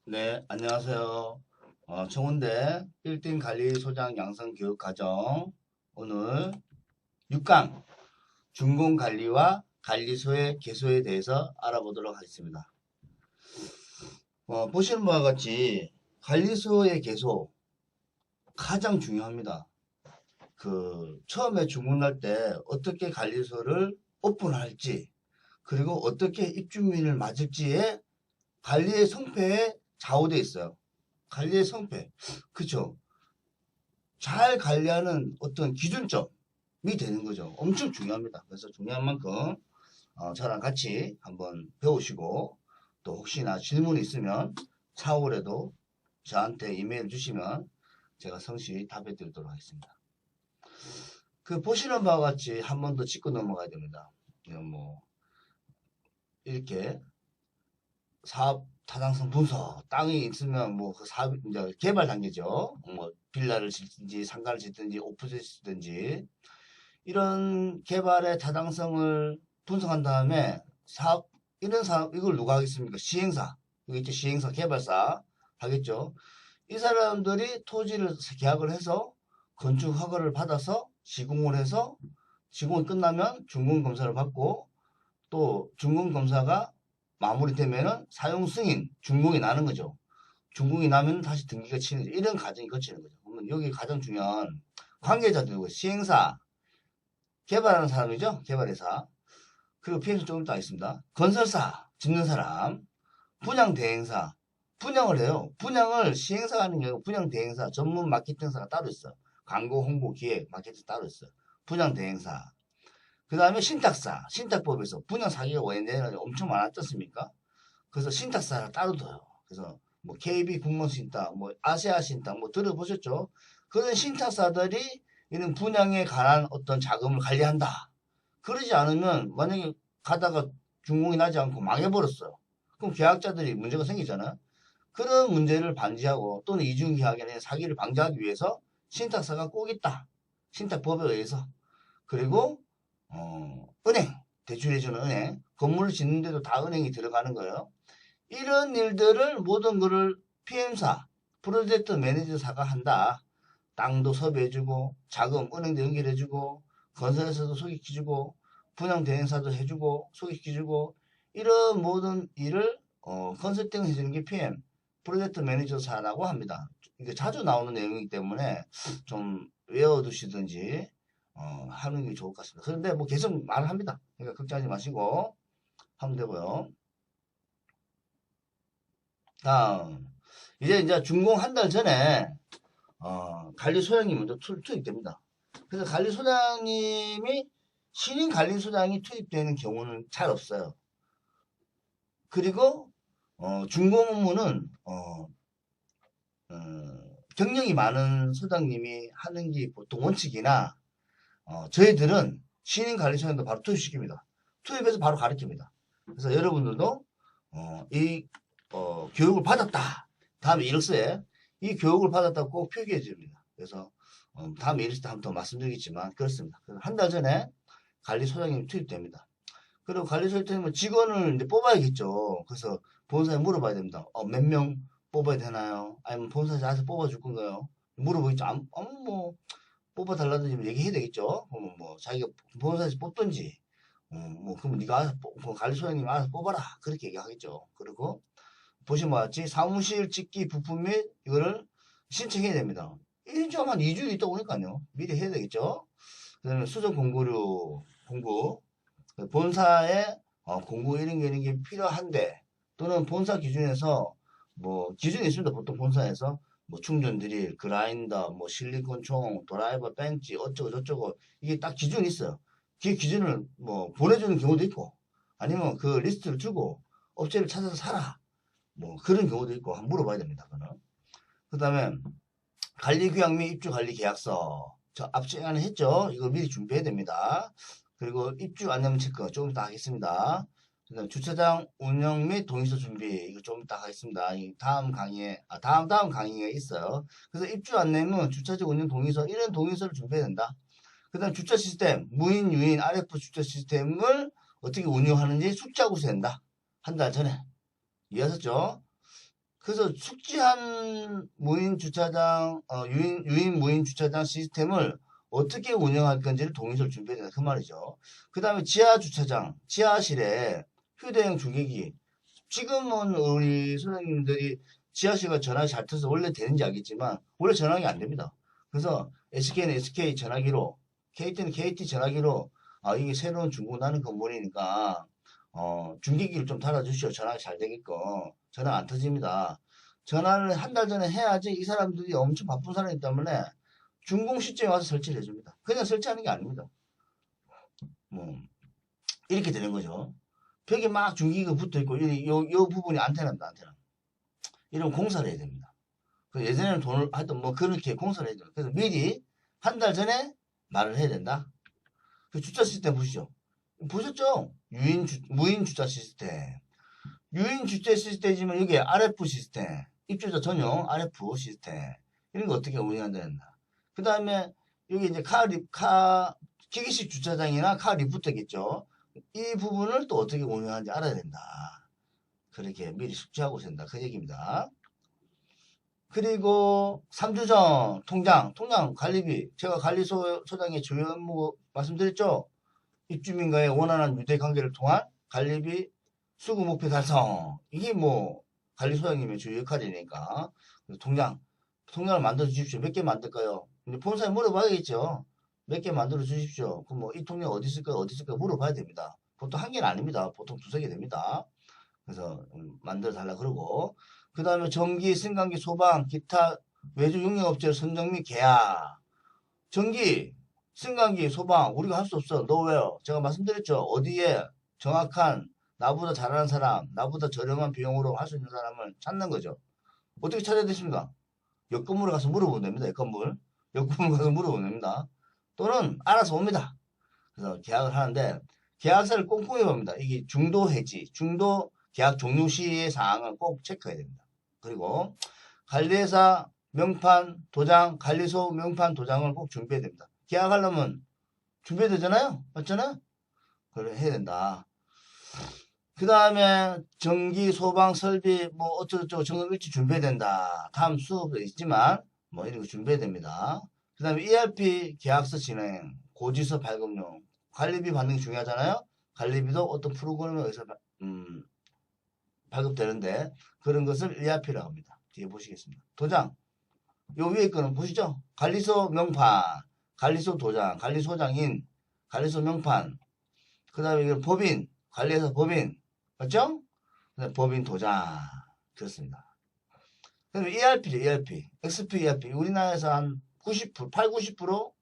네, 안녕하세요. 청운대 1등 관리소장 양성교육과정 오늘 6강 준공관리와 관리소의 개소에 대해서 알아보도록 하겠습니다. 보시는 바와 같이 관리소의 개소 가장 중요합니다. 처음에 주문할 때 어떻게 관리소를 오픈할지 그리고 어떻게 입주민을 맞을지에 관리의 성패에 좌우되어 있어요. 관리의 성패. 그쵸? 잘 관리하는 어떤 기준점이 되는 거죠. 엄청 중요합니다. 그래서 중요한 만큼 저랑 같이 한번 배우시고 또 혹시나 질문이 있으면 차후에도 저한테 이메일 주시면 제가 성실히 답해 드리도록 하겠습니다. 보시는 바와 같이 한 번 더 짚고 넘어가야 됩니다. 뭐 이렇게 사업 타당성 분석, 땅이 있으면 뭐 그 사업 이제 개발 단계죠. 뭐 빌라를 짓든지 상가를 짓든지 오프셋을 짓든지 이런 개발의 타당성을 분석한 다음에 이런 사업 이걸 누가 하겠습니까? 시행사. 여기 있죠. 시행사, 개발사 하겠죠. 이 사람들이 토지를 계약을 해서 건축 허가를 받아서 시공을 해서 시공이 끝나면 준공 검사를 받고 또 준공 검사가 마무리되면은 사용 승인, 준공이 나는 거죠. 준공이 나면 다시 등기가 치는 거죠. 이런 과정이 거치는 거죠. 그러면 여기 가장 중요한 관계자들이고 시행사, 개발하는 사람이죠. 개발회사. 그리고 PMC 조금 이따 있습니다. 건설사, 짓는 사람, 분양 대행사, 분양을 해요. 분양을 시행사가 하는 게 아니고 분양 대행사, 전문 마케팅사가 따로 있어. 광고, 홍보, 기획, 마케팅 따로 있어. 분양 대행사. 그 다음에 신탁사, 신탁법에서 분양 사기가 원인되는 게 엄청 많았지 않습니까? 그래서 신탁사를 따로 둬요. 그래서 뭐 KB 국문 신탁, 뭐 아세아 신탁, 뭐 들어보셨죠? 그런 신탁사들이 이런 분양에 관한 어떤 자금을 관리한다. 그러지 않으면 만약에 가다가 준공이 나지 않고 망해버렸어요. 그럼 계약자들이 문제가 생기잖아요. 그런 문제를 방지하고 또는 이중계약이나 사기를 방지하기 위해서 신탁사가 꼭 있다. 신탁법에 의해서. 그리고 은행, 대출해주는 은행, 건물을 짓는데도 다 은행이 들어가는 거예요. 이런 일들을 모든 거를 PM사, 프로젝트 매니저사가 한다. 땅도 섭외해주고, 자금, 은행도 연결해주고, 건설회사도 소개시켜주고, 분양 대행사도 해주고, 소개시켜주고, 이런 모든 일을 컨설팅을 해주는 게 PM, 프로젝트 매니저사라고 합니다. 이게 자주 나오는 내용이기 때문에 좀 외워두시든지 하는 게 좋을 것 같습니다. 그런데 뭐 계속 말을 합니다. 그러니까 걱정하지 마시고 하면 되고요. 다음 이제 준공 한 달 전에 관리소장이 먼저 투입됩니다. 그래서 관리소장님이 신임 관리소장이 투입되는 경우는 잘 없어요. 그리고 준공 업무는 경력이 많은 소장님이 하는 게 보통 원칙이나 저희들은 신임 관리소장도 바로 투입시킵니다. 투입해서 바로 가르칩니다. 그래서 여러분들도 교육을 받았다. 다음에 이력서에 이 교육을 받았다고 꼭 표기해 줍니다. 그래서 다음에 이력서 때 한 번 더 말씀드리겠지만 그렇습니다. 한 달 전에 관리소장님이 투입됩니다. 그리고 관리소장님은 직원을 이제 뽑아야겠죠. 그래서 본사에 물어봐야 됩니다. 몇 명 뽑아야 되나요? 아니면 본사에서 알아서 뽑아줄 건가요? 물어보겠죠. 뭐 뽑아달라든지 얘기해야 되겠죠. 그러면 뭐 자기가 본사에서 뽑든지 뭐 그럼 네가 알아서 관리소장님이 알아서 뽑아라 그렇게 얘기하겠죠. 그리고 보신 바와 같이 사무실 짓기 부품 및 이거를 신청해야 됩니다. 일정 한 2주 있다 보니까요. 미리 해야 되겠죠. 그다음에 수정 공고료 공고 본사에 공고 이런 게 필요한데 또는 본사 기준에서 뭐 기준이 있습니다. 보통 본사에서 뭐 충전 드릴, 그라인더, 뭐 실리콘 총, 드라이버 벤치 어쩌고 저쩌고 이게 딱 기준이 있어요. 그 기준을 뭐 보내주는 경우도 있고 아니면 그 리스트를 주고 업체를 찾아서 사라. 뭐 그런 경우도 있고 한번 물어봐야 됩니다. 그거는. 그다음에 관리규약 및 입주관리계약서 저 앞 시간에 했죠. 이거 미리 준비해야 됩니다. 그리고 입주 안내문 체크 조금 이따 하겠습니다. 그다음 주차장 운영 및 동의서 준비 이거 좀 이따 하겠습니다. 다음 강의에 다음 강의가 있어요. 그래서 입주 안내문 주차장 운영 동의서 이런 동의서를 준비해야 된다. 그다음 주차 시스템 무인 유인 RF 주차 시스템을 어떻게 운영하는지 숙지하고 있어야 된다. 한 달 전에 이해하셨죠? 그래서 숙지한 무인 주차장, 유인 무인 주차장 시스템을 어떻게 운영할 건지를 동의서를 준비해야 된다. 그 말이죠. 그 다음에 지하 주차장, 지하실에 휴대용 중계기. 지금은 우리 선생님들이 지하실과 전화기 잘 터서 원래 되는지 알겠지만, 원래 전화기 안 됩니다. 그래서 SK는 SK 전화기로, KT는 KT 전화기로, 이게 새로운 중고 나는 건물이니까, 중계기를 좀 달아주시오. 전화가 잘 되게끔. 전화 안 터집니다. 전화를 한 달 전에 해야지 이 사람들이 엄청 바쁜 사람이기 때문에 준공 시점에 와서 설치를 해줍니다. 그냥 설치하는 게 아닙니다. 뭐, 이렇게 되는 거죠. 벽에 막 중기가 붙어 있고, 요 부분이 안테나입니다, 안테나. 이런 공사를 해야 됩니다. 예전에는 돈을 하여튼 뭐 그렇게 공사를 해야 돼요. 그래서 미리 한 달 전에 말을 해야 된다. 그 주차 시스템 보시죠. 보셨죠? 무인 주차 시스템. 유인 주차 시스템이지만 여기 RF 시스템. 입주자 전용 RF 시스템. 이런 거 어떻게 운영한다. 그 다음에 여기 이제 기계식 주차장이나 카 리프트겠죠. 이 부분을 또 어떻게 운영하는지 알아야 된다. 그렇게 미리 숙지하고 있습니다. 그 얘기입니다. 그리고 3주 전 통장 관리비. 제가 관리소장의 주요 업무 말씀드렸죠. 입주민과의 원활한 유대 관계를 통한 관리비 수급 목표 달성. 이게 뭐 관리소장님의 주요 역할이니까. 통장을 만들어 주십시오. 몇 개 만들까요? 이제 본사에 물어봐야겠죠. 몇 개 만들어 주십시오. 그럼 뭐 이 통장 어디 있을까요? 어디 있을까요? 물어봐야 됩니다. 보통 한 개는 아닙니다. 보통 두세 개 됩니다. 그래서 만들어 달라 그러고. 그 다음에 전기, 승강기, 소방, 기타 외주 용역업체 선정 및 계약. 전기, 승강기, 소방 우리가 할 수 없어. 노웨어. 제가 말씀드렸죠. 어디에 정확한 나보다 잘하는 사람, 나보다 저렴한 비용으로 할 수 있는 사람을 찾는 거죠. 어떻게 찾아야 되십니까? 역건물에 가서 물어보면 됩니다. 역건물 가서 물어보면 됩니다. 또는 알아서 옵니다. 그래서 계약을 하는데 계약서를 꼼꼼히 봅니다. 이게 중도 해지, 중도 계약 종료 시의 사항을 꼭 체크해야 됩니다. 그리고 관리회사 명판 도장, 관리소 명판 도장을 꼭 준비해야 됩니다. 계약하려면 준비해야 되잖아요. 맞잖아요. 그걸 해야 된다. 그 다음에 전기, 소방, 설비, 뭐 어쩌고저쩌고 점검일지 준비해야 된다. 다음 수업도 있지만 뭐 이런 거 준비해야 됩니다. 그 다음에 ERP 계약서 진행, 고지서 발급용, 관리비 받는 게 중요하잖아요. 관리비도 어떤 프로그램에 의해서 발급되는데 그런 것을 ERP라고 합니다. 뒤에 보시겠습니다. 도장, 요 위에 거는 보시죠. 관리소 명판, 관리소 도장, 관리소장인, 관리소 명판, 그 다음에 이거 법인, 관리회사 법인, 맞죠? 법인 도장, 그렇습니다. 그다음에 ERP죠, ERP. XP ERP. 우리나라에서 한 90%, 8, 90%?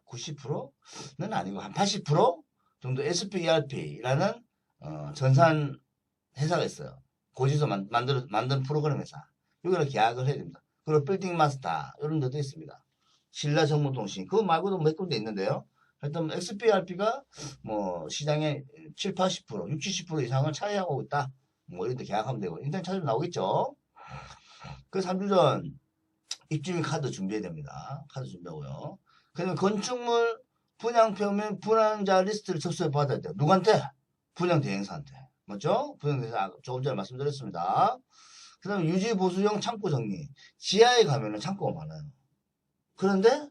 90%는 아니고 한 80% 정도 SP ERP라는 전산 회사가 있어요. 고지서 만든 프로그램 회사. 여기를 계약을 해야 됩니다. 그리고 빌딩 마스터 이런 데도 있습니다. 신라정보통신 그거 말고도 몇 군데 있는데요. 하여튼 XPRP가 뭐 시장의 7, 80%, 60, 70% 이상을 차지하고 있다. 뭐 이런 데 계약하면 되고 인터넷 찾으면 나오겠죠. 그 3주 전 입주민 카드 준비해야 됩니다. 카드 준비하고요. 그다음에 건축물 분양표 면 분양자 리스트를 접수해 받아야 돼요. 누구한테? 분양 대행사한테. 맞죠? 분양 대행사 조금 전에 말씀드렸습니다. 그 다음에 유지 보수용 창고 정리. 지하에 가면은 창고가 많아요. 그런데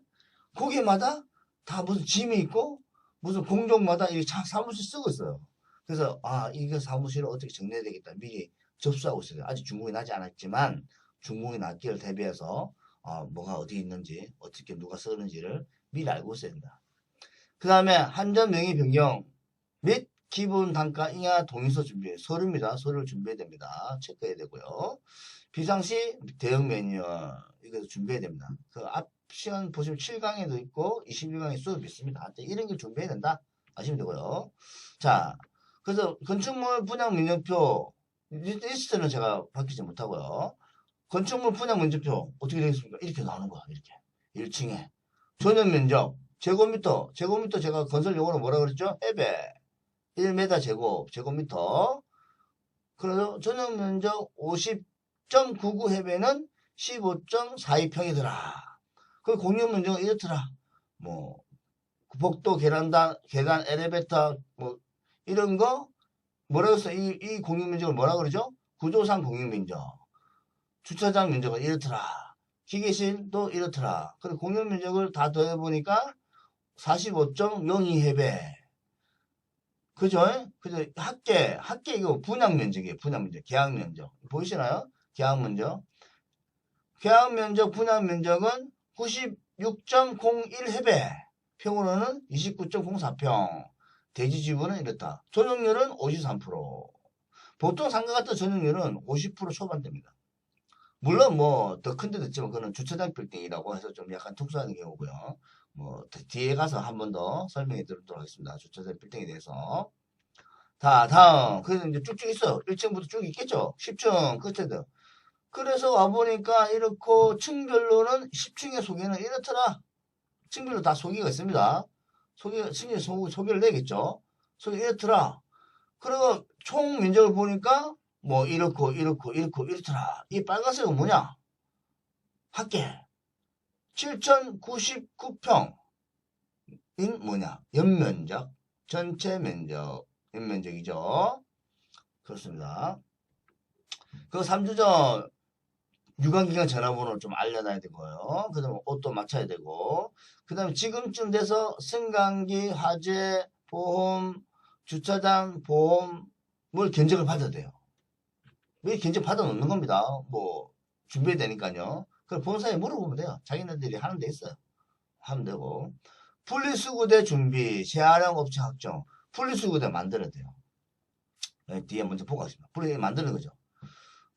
거기마다 다 무슨 짐이 있고 무슨 공종마다 이 사무실 쓰고 있어요. 그래서 이거 사무실을 어떻게 정리해야 되겠다. 미리 접수하고 있어요. 아직 준공이 나지 않았지만 준공이 났기를 대비해서 뭐가 어디 있는지 어떻게 누가 쓰는지를 미리 알고 있어야 된다. 그 다음에 한전 명의 변경 및 기본 단가 인하 동의서 준비해. 서류입니다. 서류를 준비해야 됩니다. 체크해야 되고요. 비상시 대응 매뉴얼 이거 준비해야 됩니다. 그 앞 시간 보시면 7강에도 있고 21강에 수업이 있습니다. 이런 걸 준비해야 된다. 아시면 되고요. 자, 그래서 건축물 분양 면적표 리스트는 제가 밝히지 못하고요. 건축물 분양 면적표 어떻게 되겠습니까? 이렇게 나오는 거야. 이렇게 1층에 전용 면적 제곱미터 제가 건설 용어로 뭐라 그랬죠? 해배 1m 제곱미터. 그래서 전용 면적 50.99 해배는 15.42평이더라. 그 공유 면적은 이렇더라. 뭐 복도 계단 엘리베이터 뭐 이런 거 뭐라고 했어? 이 공유 면적을 뭐라 그러죠? 구조상 공유 면적. 주차장 면적은 이렇더라. 기계실도 이렇더라. 그리고 공용 면적을 다 더해보니까 45.02해배. 그죠? 그죠? 학계 이거 분양 면적이에요. 분양 면적. 계약 면적. 보이시나요? 계약 면적. 계약 면적, 분양 면적은 96.01해배. 평으로는 29.04평. 대지 지분은 이렇다. 전용률은 53%. 보통 상가 같은 전용률은 50% 초반대입니다. 물론 뭐 더 큰 데도 있지만 그거는 주차장 빌딩이라고 해서 좀 약간 특수한 경우고요. 뭐 뒤에 가서 한 번 더 설명해 드리도록 하겠습니다. 주차장 빌딩에 대해서. 자, 다음. 그래서 이제 쭉쭉 있어요. 1층부터 쭉 있겠죠? 10층 끝에도. 그래서 와보니까 이렇고 층별로는 10층의 소개는 이렇더라. 층별로 다 소개가 있습니다. 층의 소개를 내겠죠? 소개 이렇더라. 그리고 총 면적을 보니까 뭐 이렇고 이렇더라. 이 빨간색은 뭐냐? 합계 7099평인 뭐냐? 연면적, 전체 면적, 연면적이죠. 그렇습니다. 그 3주 전 유관기관 전화번호를 좀 알려놔야 되고요. 그 다음에 옷도 맞춰야 되고, 그 다음에 지금쯤 돼서 승강기, 화재, 보험, 주차장, 보험을 견적을 받아야 돼요. 왜 견적 받아 놓는 겁니다. 뭐, 준비해야 되니까요. 그럼 본사에 물어보면 돼요. 자기네들이 하는 데 있어요. 하면 되고. 분리수거대 준비, 재활용 업체 확정. 분리수거대 만들어야 돼요. 뒤에 먼저 보고 가겠습니다. 분리 만드는 거죠.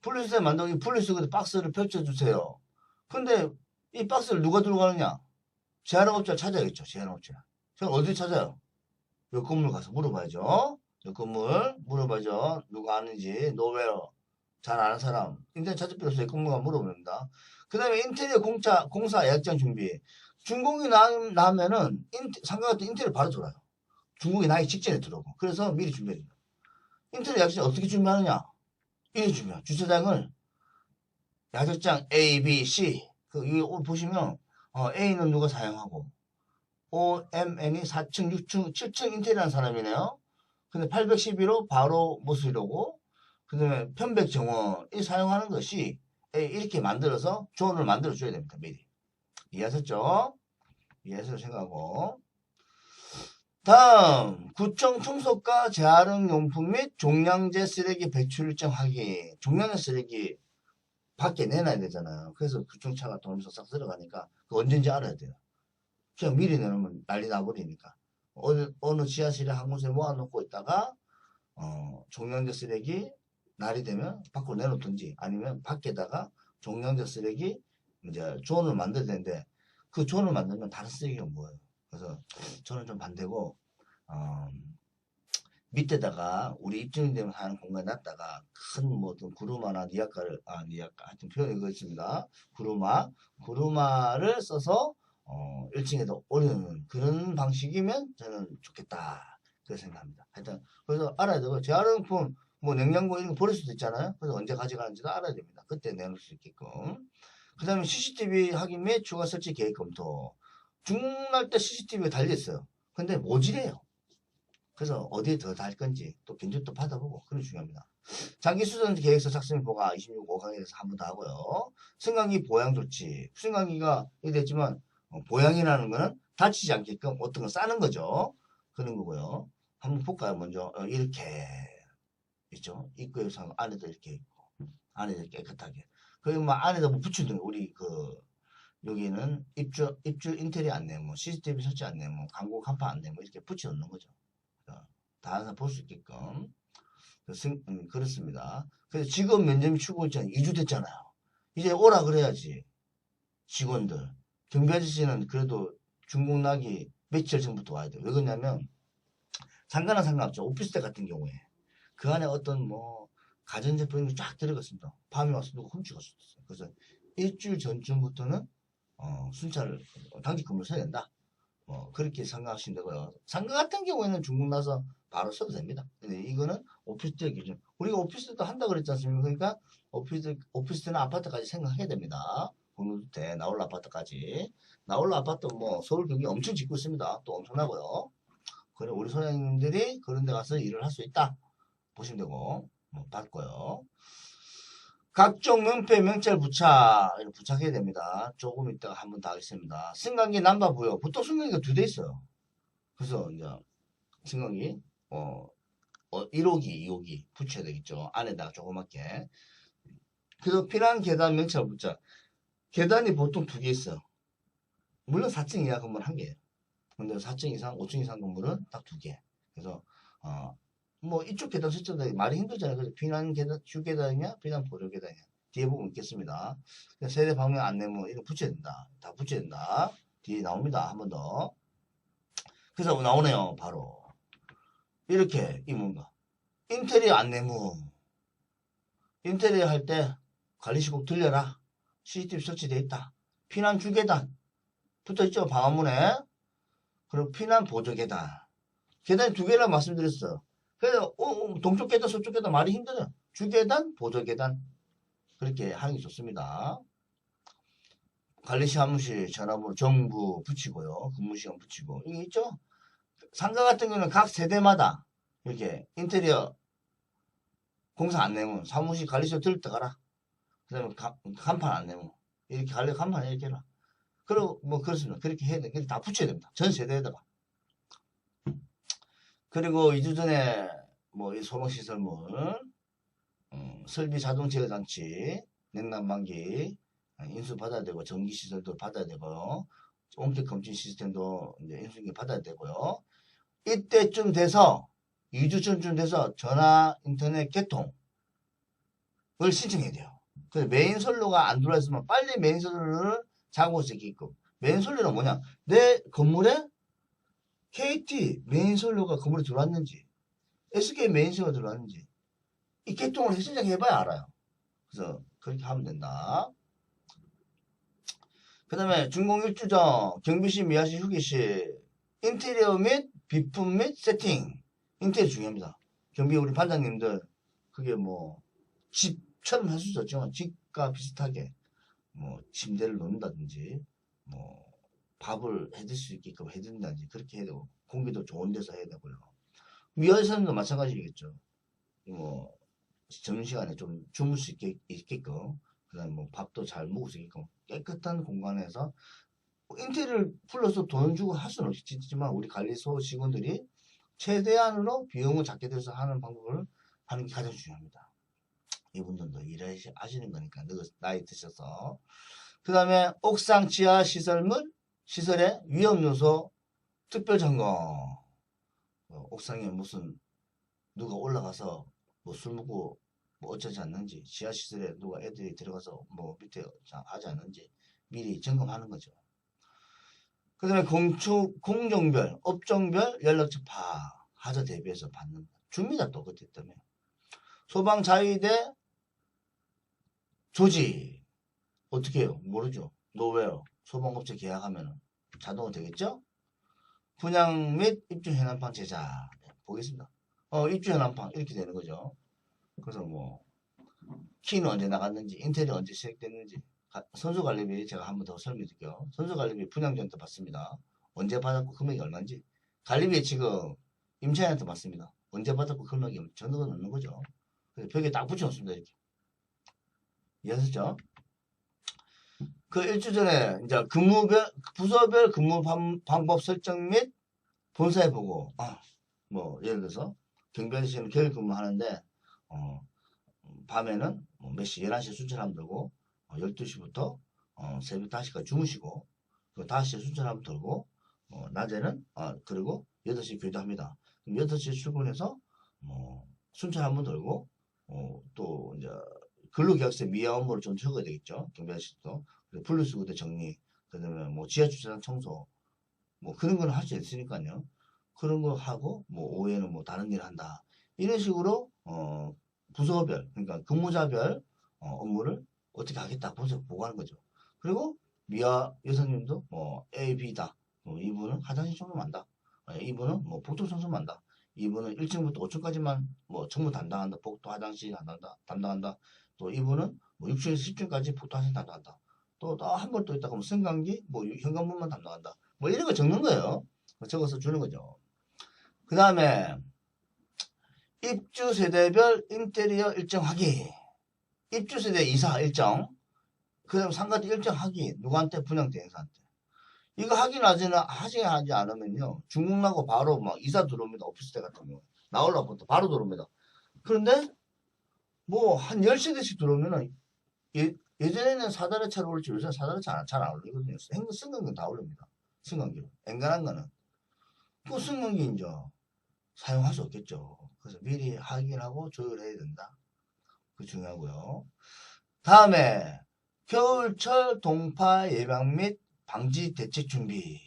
분리수거대 만들기 분리수거대 박스를 펼쳐주세요. 근데 이 박스를 누가 들고 가느냐? 재활용 업체 찾아야겠죠. 재활용 업체. 제가 어디 찾아요? 옆 건물 가서 물어봐야죠. 옆 건물 물어봐야죠. 누가 아는지 노웨어 잘 아는 사람. 인터넷 찾을 필요 없어요. 옆 건물 가서 물어봅니다. 그 다음에 인테리어 공사 예약장 준비. 준공이 나면은 상가 같은 인테리어 바로 들어와요. 준공이 나기 직전에 들어오고. 그래서 미리 준비해야 됩니다. 인테리어 예약장 어떻게 준비하느냐? 이게 중요해요. 주차장을 야적장 A, B, C 이거 보시면 A는 누가 사용하고 OMN이 4층, 6층, 7층 인테리어하는 사람이네요. 근데 812로 바로 모수이로고 그 다음에 편백 정원이 사용하는 것이 이렇게 만들어서 조언을 만들어 줘야 됩니다. 미리. 이해하셨죠? 이해하셨죠? 생각하고. 다음 구청 청소과 재활용 용품 및 종량제 쓰레기 배출 일정 확인. 종량제 쓰레기 밖에 내놔야 되잖아요. 그래서 구청차가 돌면서 싹 들어가니까 언제인지 알아야 돼요. 그냥 미리 내놓으면 난리 나버리니까. 어느 지하실에 한 곳에 모아놓고 있다가 종량제 쓰레기 날이 되면 밖으로 내놓든지 아니면 밖에다가 종량제 쓰레기 이제 존을 만들어야 되는데 그 존을 만들면 다른 쓰레기가 뭐예요. 그래서 저는 좀 반대고 밑에다가 우리 입주민 되면 하는 공간에 놨다가 큰 뭐 어떤 구루마나 니아카를 니아카 하여튼 표현이 그거 있습니다. 구루마를 써서 1층에다 올려놓는 그런 방식이면 저는 좋겠다 그렇게 생각합니다. 하여튼 그래서 알아야 되고 재활용품 뭐 냉장고 이런 거 버릴 수도 있잖아요. 그래서 언제 가져가는지도 알아야 됩니다. 그때 내놓을 수 있게끔. 그 다음에 CCTV 확인 및 추가 설치 계획 검토. 중날 때 CCTV가 달려있어요. 근데 모질해요. 그래서 어디에 더 달 건지 또 견적도 받아보고 그런 게 중요합니다. 장기수전 계획서 작성 보가 26, 5강에서 한 번 더 하고요. 승강기 보양 조치. 승강기가 됐지만 보양이라는 거는 다치지 않게끔 어떤 거 싸는 거죠. 그런 거고요. 한번 볼까요? 먼저 이렇게 있죠. 입구에서 안에도 이렇게 있고 안에도 깨끗하게. 그리고 뭐 안에다 뭐 붙이든 우리 여기는 입주 인테리어 안내문, CCTV 설치 안내문, 광고 간판 안내문 이렇게 붙여 놓는 거죠. 다른 사람 볼 수 있게끔. 그렇습니다. 그래서 직업 면접 출고 일정 2주 됐잖아요. 이제 오라 그래야지. 직원들. 경비 아저씨는 그래도 중국 나기 며칠 전부터 와야 돼요. 왜 그러냐면 상가는 상관없죠. 오피스텔 같은 경우에 그 안에 어떤 뭐 가전제품이 쫙 들어갔습니다. 밤에 와서 누가 훔쳐갈 수도 있어요. 그래서 일주일 전쯤부터는 순찰을 단기 근무를 써야 된다. 그렇게 생각하시면 되고요. 상가 같은 경우에는 중국 나서 바로 써도 됩니다. 근데 이거는 오피스텔 기준. 우리가 오피스텔도 한다 그랬지 않습니까? 그러니까 오피스텔은 아파트까지 생각해야 됩니다. 공유주택, 나홀로 아파트까지. 나홀로 아파트 뭐 서울 경기 엄청 짓고 있습니다. 또 엄청나고요. 그래 우리 소장님들이 그런 데 가서 일을 할 수 있다. 보시면 되고 받고요. 각종 명패, 명찰 부착, 이렇게 부착해야 됩니다. 조금 이따가 한 번 더 하겠습니다. 승강기 남바 부여. 보통 승강기가 2대 있어요. 그래서 이제 승강기, 1호기, 2호기 붙여야 되겠죠. 안에다가 조그맣게. 그래서 피난 계단 명찰 부착. 계단이 보통 2개 있어요. 물론 4층 이하 건물 1개예요. 근데 4층 이상, 5층 이상 건물은 딱 2개. 그래서, 뭐, 이쪽 계단 숫자도 말이 힘들잖아요. 그래서 피난 계단, 휴 계단이냐, 피난 보조 계단이냐. 뒤에 보면 있겠습니다. 세대 방면 안내문, 이거 붙여야 된다. 다 붙여야 된다. 뒤에 나옵니다. 한 번 더. 그래서 나오네요. 바로. 이렇게, 이 뭔가. 인테리어 안내문. 인테리어 할 때 관리실 꼭 들려라. CCTV 설치되어 있다. 피난 휴 계단. 붙어있죠. 방화문에. 그리고 피난 보조 계단. 계단이 2개라 말씀드렸어요. 그래서 동쪽 계단, 서쪽 계단 말이 힘들어요. 주계단, 보조 계단. 그렇게 하는 게 좋습니다. 관리 사무실 전화번호 정부 붙이고요. 근무 시간 붙이고. 이게 있죠? 상가 같은 경우는 각 세대마다 이렇게 인테리어 공사 안내문, 사무실 관리소 들을 때 가라. 그 다음에 간판 안내문. 이렇게 관리 간판 이렇게 해라. 그리고 뭐 그렇습니다. 그렇게 해야 돼. 다 붙여야 됩니다. 전 세대에다가. 그리고 2주 전에 뭐 이 소방시설물, 설비 자동 제어 장치, 냉난방기 인수 받아야 되고 전기 시설도 받아야 되고요. 원격 검진 시스템도 이제 인수인계 받아야 되고요. 이때쯤 돼서 2주 전쯤 돼서 전화 인터넷 개통을 신청해야 돼요. 그래서 메인 선로가 안 들어와 있으면 빨리 메인 선로를 잡을 수 있게끔. 메인 선로는 뭐냐? 내 건물에 KT 메인 선로가 건물에 들어왔는지, SK 메인 선로가 들어왔는지, 이 개통을 신청해봐야 알아요. 그래서 그렇게 하면 된다. 그 다음에 준공 1주 전 경비실, 미화실, 휴게실 인테리어 및 비품 및 세팅. 인테리어 중요합니다. 경비 우리 반장님들 그게 뭐 집처럼 할 수도 있지만 집과 비슷하게 뭐 침대를 놓는다든지 뭐 밥을 해줄 수 있게끔 해준다든지 그렇게 해야 되고 공기도 좋은 데서 해야 되고요. 미화실도 마찬가지겠죠. 뭐 점심시간에 좀 주물 수 있게끔 그 다음에 뭐 밥도 잘 먹을 수 있게끔 깨끗한 공간에서 인테리어를 풀러서 돈 주고 할 수는 없겠지만 우리 관리소 직원들이 최대한으로 비용을 작게 들여서 하는 방법을 하는 게 가장 중요합니다. 이분들도 일하시는 거니까 나이 드셔서. 그 다음에 옥상 지하 시설물 시설의 위험 요소 특별 점검. 옥상에 무슨 누가 올라가서 뭐 술 먹고 뭐 어쩌지 않는지 지하시설에 누가 애들이 들어가서 뭐 밑에 하지 않는지 미리 점검하는 거죠. 그 다음에 공종별, 업종별 연락처 파악, 하자 대비해서 받는 줍니다. 또 그때 때문에 소방자위대 조직 어떻게 해요? 모르죠. 노웨어 소방업체 계약하면 자동으로 되겠죠? 분양 및 입주 현황판 제작 보겠습니다. 입주 현황판 이렇게 되는 거죠. 그래서 뭐 키는 언제 나갔는지 인테리어 언제 시작됐는지 선수관리비 제가 한 번 더 설명드릴게요. 선수관리비 분양전한테 받습니다. 언제 받았고 금액이 얼마인지 관리비 지금 임차인한테 받습니다. 언제 받았고 금액이 전화가 넣는 거죠. 그래서 벽에 딱 붙여놓습니다. 이렇게 이해하셨죠? 그 일주 전에 이제 부서별 근무 방법 설정 및 본사에 보고 뭐 예를 들어서 경비아저씨는 계획 근무하는데 밤에는 몇 시, 11시에 순찰하면 들고 12시부터 새벽 5시까지 주무시고 그 5시에 순찰하면 들고 낮에는 그리고 8시에 교대합니다. 그럼 8시에 출근해서 순찰 한번 들고 또 이제 근로계약서 미화 업무를 좀 적어야 되겠죠. 경비아저씨도 분리수거대 정리 그다음에 뭐 지하주차장 청소 뭐 그런 걸 할 수 있으니까요. 그런 거 하고 뭐 오후에는 뭐 다른 일을 한다. 이런 식으로 부서별 그러니까 근무자별 업무를 어떻게 하겠다 보고하는 거죠. 그리고 미아 여사님도 뭐 A, B다. 이분은 화장실 청소만다. 이분은 뭐 복도 청소만다. 이분은 1층부터 5층까지만 뭐 전부 담당한다. 복도 화장실 담당한다. 또 이분은 뭐 6층에서 10층까지 복도 화장실 담당한다. 또 한 번 또 있다가 뭐 승강기 뭐 현관문만 담당한다. 뭐 이런 거 적는 거예요. 적어서 주는 거죠. 그 다음에 입주 세대별 인테리어 일정 확인. 입주세대 이사 일정, 그 다음에 상가도 일정 확인, 누구한테? 분양 대행사한테. 이거 하지 않으면요, 중국 나고 바로 막 이사 들어옵니다. 오피스텔 같은 경우. 나올라부터 바로 들어옵니다. 그런데, 뭐, 한 10세대씩 들어오면은, 예전에는 사다리 차로 올지 요새는 사다리 차 잘 안 올리거든요. 승강기 다 올립니다. 승강기로. 엔간한 거는. 그 승강기 이제 사용할 수 없겠죠. 그래서 미리 확인하고 조율해야 된다. 그 중요하고요. 다음에 겨울철 동파 예방 및 방지 대책 준비.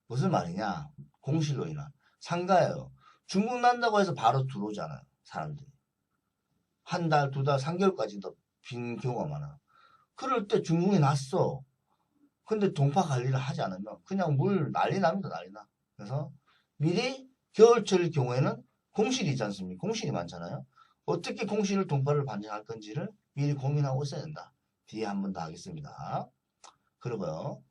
무슨 말이냐? 공실로 인한 상가예요. 중국 난다고 해서 바로 들어오잖아요. 사람들이. 한 달, 두 달, 3개월까지도 빈 경우가 많아요. 그럴 때 중국이 났어. 근데 동파 관리를 하지 않으면 그냥 물 난리 납니다. 난리 나. 그래서 미리 겨울철 경우에는 공실이 있지 않습니까? 공실이 많잖아요. 어떻게 공실을 동파를 반영할 건지를 미리 고민하고 있어야 된다. 뒤에 한 번 더 하겠습니다. 그리고요.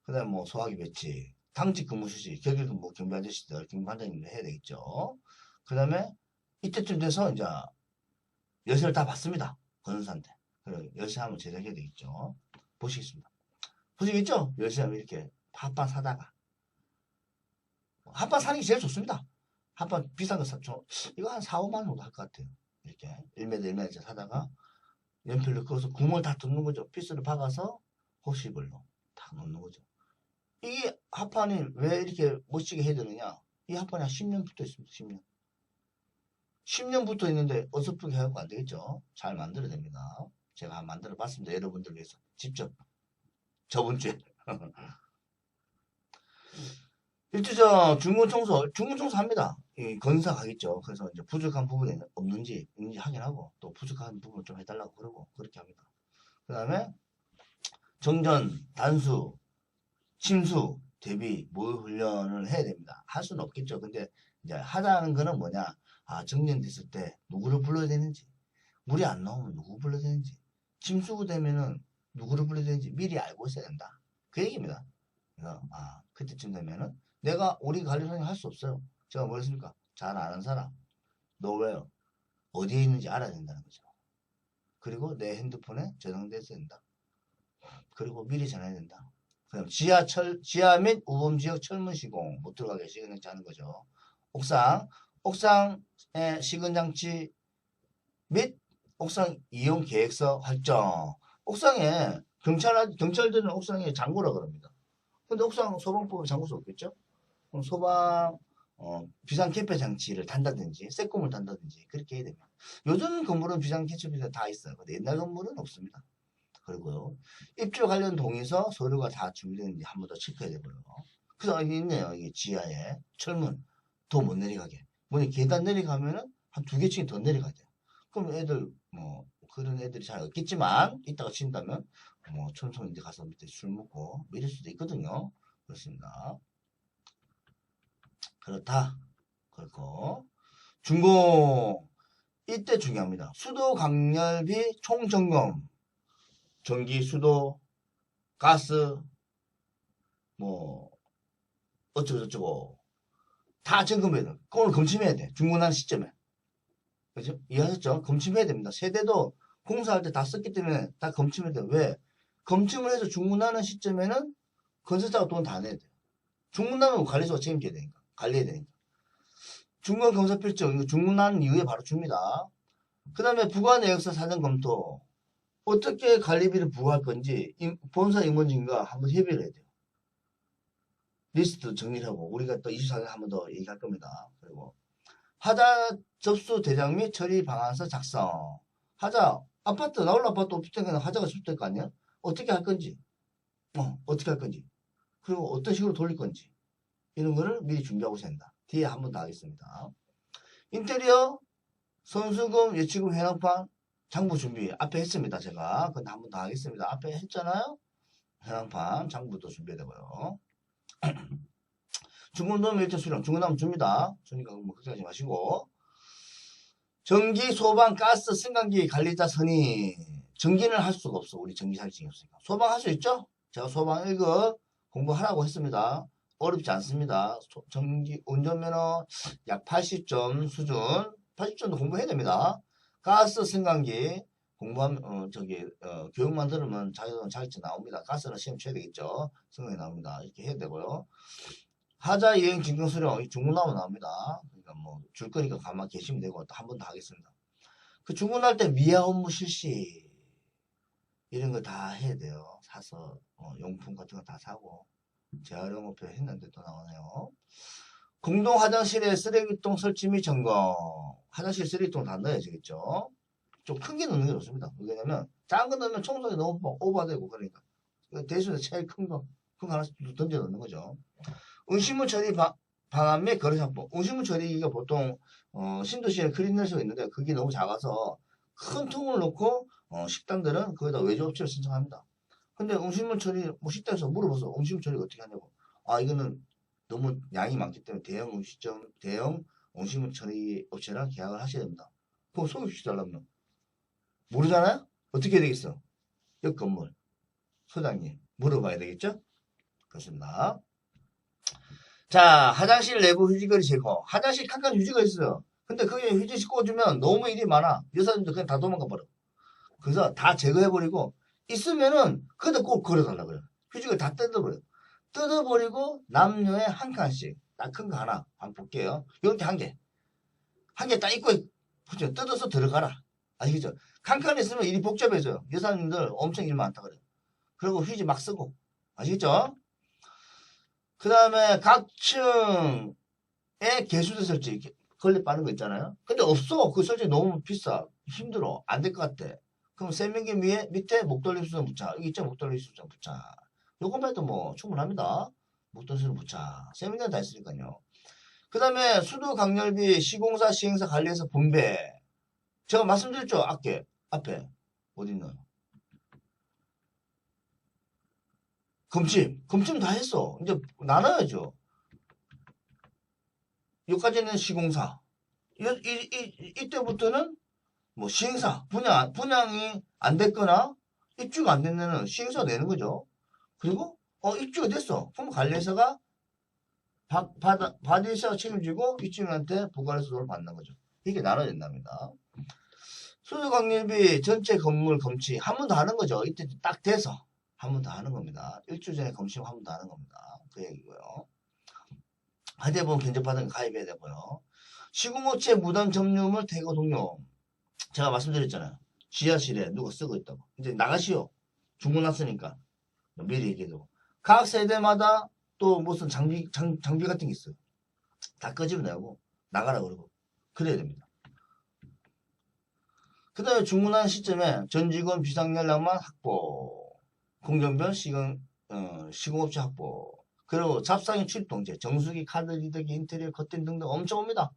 그 다음에 뭐 소화기 배치, 당직 근무 수시, 격일 근무 경비 아저씨들, 경비 반장님들 해야 되겠죠. 그 다음에 이때쯤 돼서 이제 열쇠를 다 받습니다. 건설사한테. 그리고 열쇠 한번 제작해야 되겠죠. 보시겠습니다. 보시겠죠? 열쇠 하면 이렇게 핫바 사다가. 핫바 사는 게 제일 좋습니다. 핫바 비싼 거 이거 한 4, 5만 원 정도 할 것 같아요. 이렇게 1m, 1m 사다가 연필로 그어서 구멍을 다 뚫는 거죠. 피스를 박아서 호시벌로 다 넣는 거죠. 이게 합판이 왜 이렇게 멋지게 해야 되느냐? 이 합판이 한 10년 붙어 있습니다. 10년. 10년 붙어 있는데 어설프게 해갖고 안 되겠죠? 잘 만들어야 됩니다. 제가 만들어 봤습니다. 여러분들 위해서. 직접. 저번 주에. 일주전 중간청소 합니다. 이 건사 가겠죠. 그래서 이제 부족한 부분이 없는지 있는지 확인하고 또 부족한 부분을 좀 해달라고 그러고 그렇게 합니다. 그 다음에 정전, 단수, 침수, 대비, 모의 훈련을 해야 됩니다. 할 수는 없겠죠. 근데 이제 하자는 거는 뭐냐? 아, 정전됐을 때 누구를 불러야 되는지, 물이 안 나오면 누구 불러야 되는지, 침수가 되면은 누구를 불러야 되는지 미리 알고 있어야 된다. 그 얘기입니다. 그래서 그때쯤 되면은 우리 관리사님 할 수 없어요. 제가 뭐 했습니까? 잘 아는 사람, 너 왜요? 어디에 있는지 알아야 된다는 거죠. 그리고 내 핸드폰에 저장돼 있어야 된다. 그리고 미리 전화해야 된다. 그럼 지하 및 우범지역 철문 시공 못 들어가게 시근장치 하는 거죠. 옥상의 시근장치 및 옥상 이용 계획서 활정. 옥상에 경찰들은 옥상에 장구라 그럽니다. 근데 옥상 소방법에 잠글 수 없겠죠? 그럼 소방 비상 개폐 장치를 단다든지 쇠꿈을 단다든지 그렇게 해야 됩니다. 요즘 건물은 비상 개폐가 다 있어요. 근데 옛날 건물은 없습니다. 그리고요. 입주 관련 동의서 서류가 다 준비되는지 한 번 더 체크해야 되고요. 그래서 여기 있네요. 이게 지하에 철문 더 못 내려가게. 뭐냐 계단 내려가면은 한 2개층이 더 내려가야 돼요. 그럼 애들 뭐 그런 애들이 잘 없겠지만 이따가 친다면 뭐 천천히 이제 가서 밑에 술 먹고 이럴 수도 있거든요. 그렇습니다. 그렇다. 그렇고 준공 이때 중요합니다. 수도 강렬비 총점검 전기, 수도, 가스 뭐 어쩌고저쩌고 다 점검해야 돼. 그걸 검침해야 돼. 중공하는 시점에. 그죠? 이해하셨죠? 검침해야 됩니다. 세대도 공사할 때 다 썼기 때문에 다 검침해야 돼요. 왜? 검침을 해서 중공하는 시점에는 건설사가 돈 다 내야 돼요. 중공하면 관리소가 책임져야 되니까. 관리해야 되니까. 중간 검사 필증, 이거 중공하는 이후에 바로 줍니다. 그 다음에 부가 내역서 사전 검토. 어떻게 관리비를 부과할 건지 본사 임원진과 한번 협의를 해야 돼요. 리스트 정리를 하고 우리가 또 24년에 한 번 더 얘기할 겁니다. 그리고 하자 접수 대장 및 처리 방안서 작성. 아파트 나올 아파트 오피스텔에는 하자가 접수될 거 아니야? 어떻게 할 건지 어떻게 할 건지 그리고 어떤 식으로 돌릴 건지 이런 거를 미리 준비하고 있어야 한다. 뒤에 한 번 더 하겠습니다. 인테리어 선수금 예치금 현황판 장부 준비 앞에 했습니다. 제가 근데 한 번 더 하겠습니다. 앞에 했잖아요. 현황판 장부도 준비해야 되고요. 중공도면 일정 수령 중공하면 줍니다. 주니까 뭐 걱정하지 마시고 전기, 소방, 가스, 승강기 관리자 선임 전기는 할 수가 없어. 우리 전기 자격증이 없으니까. 소방 할 수 있죠? 제가 소방 1급 공부하라고 했습니다. 어렵지 않습니다. 전기 운전면허 약 80점 수준 80점도 공부해야 됩니다. 가스, 승강기 공부하면, 교육만 들으면 자격증 나옵니다. 가스는 시험 쳐야 되겠죠. 성능이 나옵니다. 이렇게 해야 되고요. 하자 이행 진경 수령, 이 중문하면 나옵니다. 그러니까 뭐, 줄 거니까 가만 계시면 되고, 또 한 번 더 하겠습니다. 그 중문할 때 미화 업무 실시, 이런 거 다 해야 돼요. 사서, 용품 같은 거 다 사고, 재활용 목표 했는데 또 나오네요. 공동 화장실에 쓰레기통 설치 및 점검. 화장실 쓰레기통 다 넣어야 되겠죠. 좀 큰 게 넣는 게 좋습니다. 왜냐면 작은 거 넣으면 청소기 너무 오버되고 그러니까 대신에 제일 큰 거 하나씩 던져 넣는 거죠. 음식물 처리 방안 및 거래 상품. 음식물 처리가 보통 신도시에 클린낼 수가 있는데 그게 너무 작아서 큰 통을 넣고 식당들은 거기다 외주업체를 신청합니다. 근데 음식물 처리 뭐 식당에서 물어봐서 음식물 처리 어떻게 하냐고. 아 이거는 너무 양이 많기 때문에 대형 음식물 처리 업체랑 계약을 하셔야 됩니다. 그럼 소개시켜달라면 모르잖아요? 어떻게 해야 되겠어? 옆 건물 소장님 물어봐야 되겠죠? 그렇습니다. 자, 화장실 내부 휴지거리 제거. 화장실 칸칸 휴지가 있어요. 근데 그게 휴지 씻어주면 너무 일이 많아. 여사님도 그냥 다 도망가 버려. 그래서 다 제거해버리고 있으면은 그래도 꼭 걸어달라 그래요. 휴지를 다 뜯어버려. 뜯어버리고 남녀의 한 칸씩 딱 큰 거 하나 한번 볼게요. 이렇게 한 개. 한 개 딱 입고 뜯어서 들어가라. 아시겠죠? 칸칸 있으면 일이 복잡해져요. 여사님들 엄청 일 많다 그래요. 그리고 휴지 막 쓰고. 아시겠죠? 그 다음에 각 층에 개수대 설치 걸레 빠는 거 있잖아요. 근데 없어. 그 설치 너무 비싸. 힘들어. 안 될 것 같아. 그럼 세면기 밑에 목돌림 수전 부착. 여기 있죠? 목돌림 수전 부착. 요것만 해도 뭐 충분합니다. 목돌림 수전 부착. 세면기는 다 있으니까요. 그 다음에 수도 강렬비 시공사 시행사 관리해서 분배. 제가 말씀드렸죠? 앞에. 어딨나요? 검침 다 했어. 이제 나눠야죠. 여기까지는 시공사. 이때부터는 뭐 시행사, 분양이 안 됐거나 입주가 안 되면은 시행사가 내는 거죠. 그리고 입주가 됐어. 그럼 관리사가 받으셔 책임지고 입주민한테 부가해서 돈을 받는 거죠. 이게 나눠진답니다. 수도관리비 전체 건물 검치 한 번 더 하는 거죠. 이때 딱 돼서 한 번 더 하는 겁니다. 일주 전에 검침 한 번 더 하는 겁니다. 그 얘기고요. 하대보험 견적받은 거 가입해야 되고요. 시공업체 무단 점유물 퇴거 동료. 제가 말씀드렸잖아요. 지하실에 누가 쓰고 있다고. 이제 나가시오. 주문했으니까. 미리 얘기해도. 각 세대마다 또 무슨 장비 같은 게 있어요. 다 끄집어내고 나가라 그러고. 그래야 됩니다. 그 다음에 주문한 시점에 전 직원 비상연락만 확보. 공정변 시공업체 확보. 그리고 잡상인 출입통제, 정수기, 카드 리더기, 인테리어, 커튼 등등 엄청 옵니다.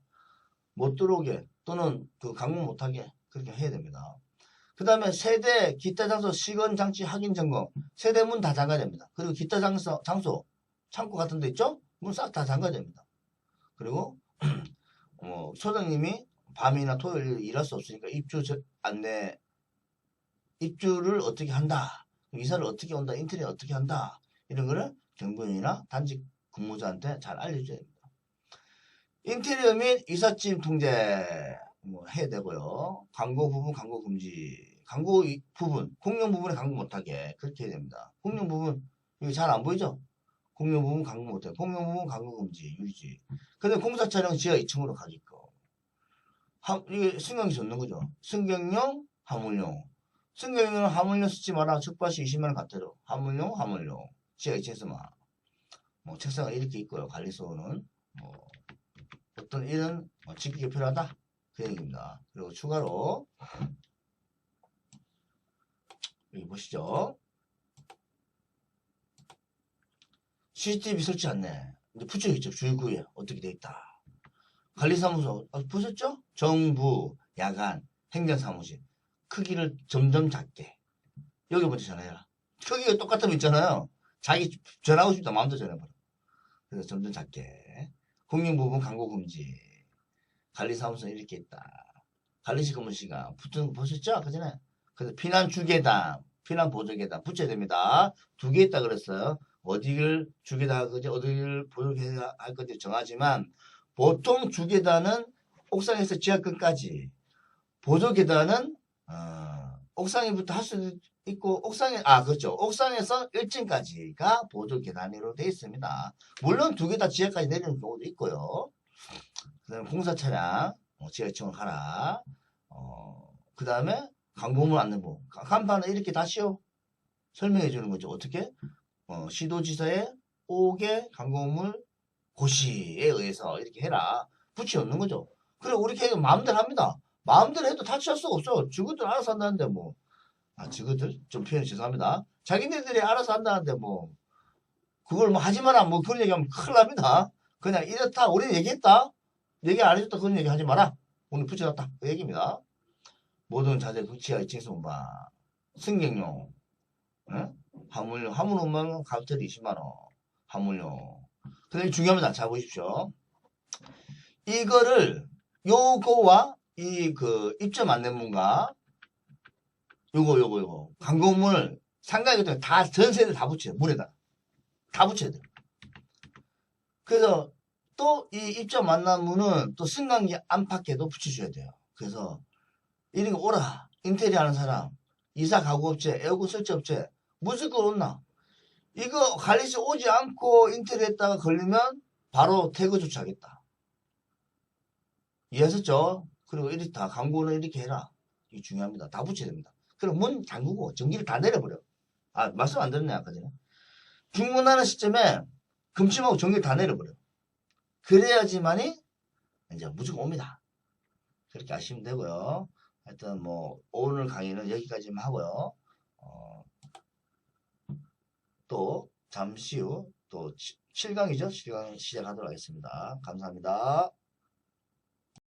못 들어오게 또는 그 강문 못하게 그렇게 해야 됩니다. 그 다음에 세대 기타 장소 시건 장치 확인 점검. 세대 문 다 잠가야 됩니다. 그리고 기타 장소 창고 같은 데 있죠? 문 싹 다 잠가야 됩니다. 그리고 소장님이 밤이나 토요일 일할 수 없으니까 입주를 어떻게 한다. 이사를 어떻게 온다. 인테리어 어떻게 한다. 이런 거를 경비원이나 단직 근무자한테 잘 알려줘야 됩니다. 인테리어 및 이삿짐 통제 해야 되고요. 광고 부분 광고 금지. 광고 부분 공용 부분에 광고 못하게 그렇게 해야 됩니다. 공용 부분 이거 잘 안 보이죠? 공용 부분 광고 못해. 공용 부분 광고 금지 유지. 근데 공사 차량 지하 2층으로 가게끔. 이게 승강기 줬는 거죠. 승객용 화물용. 승객용 화물용 쓰지 마라. 적발시 20만원 같대로. 화물용 지하 2층에서만. 책상은 이렇게 있고요. 관리소는 어떤 일은 지키기 필요하다. 그 얘기입니다. 그리고 추가로 여기 보시죠. CCTV 설치 안내. 이제 붙여있죠. 주의구에 어떻게 돼 있다. 관리사무소 보셨죠? 정부, 야간, 행정사무실. 크기를 점점 작게. 여기 먼저 전화해라. 크기가 똑같으면 있잖아요. 자기 전화하고 싶다 마음대로 전화해봐라. 그래서 점점 작게. 공용부분 광고 금지. 관리사무소는 이렇게 있다. 관리실 근무 시간 붙은 거 보셨죠? 아까 전에. 그래서 피난 주계단, 피난 보조계단 붙여야 됩니다. 2개 있다 그랬어요. 어디를 주계단 할 건지 어디를 보조계단 할 건지 정하지만 보통 주계단은 옥상에서 지하끝까지, 보조계단은 옥상에부터 할 수도 있고, 그렇죠. 옥상에서 1층까지가 보조 계단으로 되어 있습니다. 물론 두 개 다 지하까지 내리는 경우도 있고요. 그 다음에 공사 차량, 지하 1층으로 가라. 그 다음에 강보물 안내부. 간판을 이렇게 다시요. 설명해 주는 거죠. 어떻게? 시도지사의 5개 강공물 고시에 의해서 이렇게 해라. 붙여놓는 거죠. 그래, 우리 걔가 마음대로 합니다. 마음대로 해도 다치할 수가 없어. 저것들 알아서 한다는데 뭐. 저것들? 좀 표현이 죄송합니다. 자기네들이 알아서 한다는데 뭐. 그걸 뭐 하지 마라. 뭐 그런 얘기하면 큰일 납니다. 그냥 이렇다. 우리는 얘기했다. 얘기 안 해줬다. 그런 얘기 하지 마라. 오늘 붙여놨다. 그 얘기입니다. 모든 자재 부치와 2층 송바. 승객용. 응? 화물 오면 값들이 20만원. 화물용. 그 다음에 중요합니다. 자, 보십시오. 요거와 입점 안내문과 요거. 광고문을 상가에 다 전세를 다 붙여요. 문에다. 다 붙여야 돼요. 그래서 또 이 입점 안내문은 또 승강기 안팎에도 붙여줘야 돼요. 그래서 이런 거 오라. 인테리어 하는 사람, 이사 가구업체, 에어컨 설치업체, 무조건 온나. 이거 관리실 오지 않고 인테리어 했다가 걸리면 바로 태그 조치하겠다. 이해하셨죠? 그리고 이렇다. 광고는 이렇게 해라. 이게 중요합니다. 다 붙여야 됩니다. 그럼 문 잠그고 전기를 다 내려버려. 말씀 안 드렸네, 아까 전에. 중문하는 시점에 금침하고 전기를 다 내려버려. 그래야지만이 이제 무조건 옵니다. 그렇게 아시면 되고요. 하여튼 뭐 오늘 강의는 여기까지만 하고요. 또 잠시 후 또 7강이죠. 7강 시작하도록 하겠습니다. 감사합니다.